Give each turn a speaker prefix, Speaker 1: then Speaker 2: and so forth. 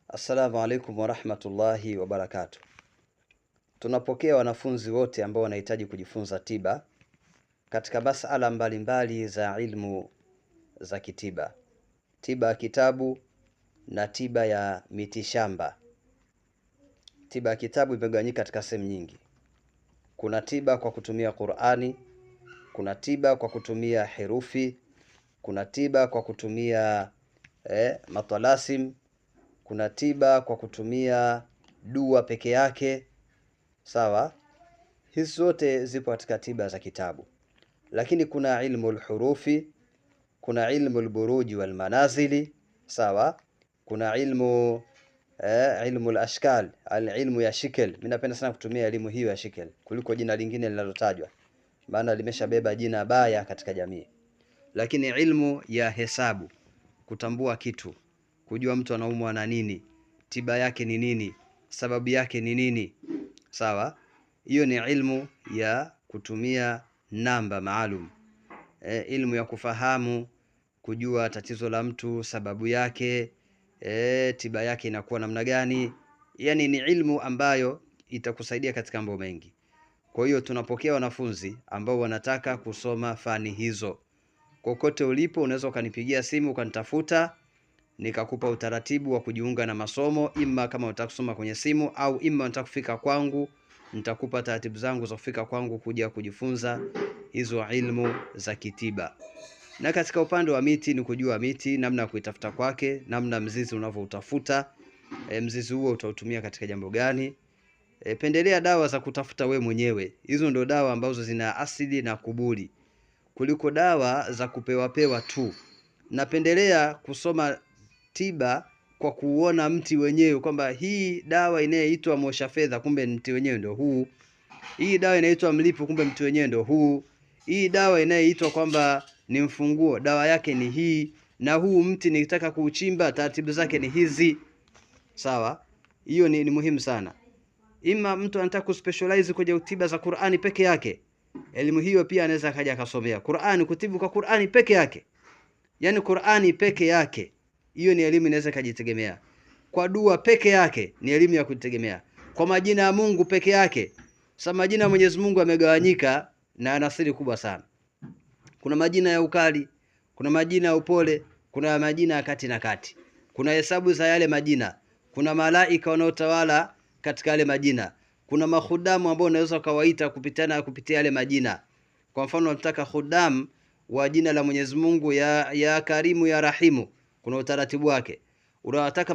Speaker 1: Assalamu alaikum wa rahmatullahi wa barakatuh. Tunapokea wanafunzi wote ambao wanahitaji kujifunza tiba katika masala mbalimbali za ilmu za kitiba. Tiba ya kitabu na tiba ya mitishamba. Tiba ya kitabu imegawanyika katika sehemu nyingi. Kuna tiba kwa kutumia Qur'ani, kuna tiba kwa kutumia herufi, kuna tiba kwa kutumia matalasim, kuna tiba kwa kutumia dua peke yake. Sawa? Hizi zote zipo katika tiba za kitabu. Lakini kuna ilmu al-hurufi, kuna ilmu al-buruji wal manazili, sawa? Kuna ilmu al-ashkal, ilmu ya shikel. Mimi napenda sana kutumia elimu hiyo ya shikel kuliko jina lingine linalotajwa, maana limeshabeba jina baya katika jamii. Lakini ilmu ya hesabu, kutambua kitu, kujua mtu anaumwa na nini, tiba yake ni nini, sababu yake ni nini, sawa? Hiyo ni ilmu ya kutumia namba maalum. Ilmu ya kufahamu, kujua tatizo la mtu, sababu yake, tiba yake inakuwa namna gani. Yani ni ilmu ambayo itakusaidia katika mambo mengi. Kwa hiyo tunapokea wanafunzi ambao wanataka kusoma fani hizo. Kokote ulipo unaweza ukanipigia simu ukanitafuta, nikakupa utaratibu wa kujiunga na masomo, imma kama unataka kusoma kwenye simu au imma unataka kufika kwangu, nitakupa taratibu zangu za kufika kwangu kuja kujifunza hizo ilmu za kitiba. Na katika upande wa miti ni kujua miti, namna ya kuitafuta kwake, namna mzizi unavyoutafuta, mzizi huo utautumia katika jambo gani. Pendelea dawa za kutafuta we mwenyewe. Hizo ndio dawa ambazo zina asili na kubuli, kuliko dawa za kupewa tu. Napendelea kusoma tiba kwa kuona mti wenyewe, kwamba hii dawa inayoitwa mosha fedha, kumbe mti wenyewe ndio huu. Hii dawa inaitwa mlipo, kumbe mti wenyewe ndio huu. Hii dawa inayoitwa kwamba ni mfunguo, dawa yake ni hii. Na huu mti nikitaka kuuchimba, taratibu zake ni hizi. Sawa? Hiyo ni muhimu sana. Ima mtu anataka kuspecialize kwenye tiba za Qur'ani peke yake, elimu hiyo pia anaweza kaja akasomea Qur'ani, kutibu kwa Qur'ani peke yake. Yani Qur'ani peke yake, hiyo ni elimu inaweza kujitegemea. Kwa dua peke yake ni elimu ya kujitegemea. Kwa majina ya Mungu peke yake. Sasa majina ya Mwenyezi Mungu yamegawanyika na yana siri kubwa sana. Kuna majina ya ukali, kuna majina ya upole, kuna majina ya kati na kati. Kuna hesabu za yale majina. Kuna malaika wanaotawala katika yale majina. Kuna mahudamu ambao unaweza kawaita kupitia yale majina. Kwa mfano unataka khudam wa jina la Mwenyezi Mungu ya Karimu ya Rahimu, kuna utaratibu wake. Unataka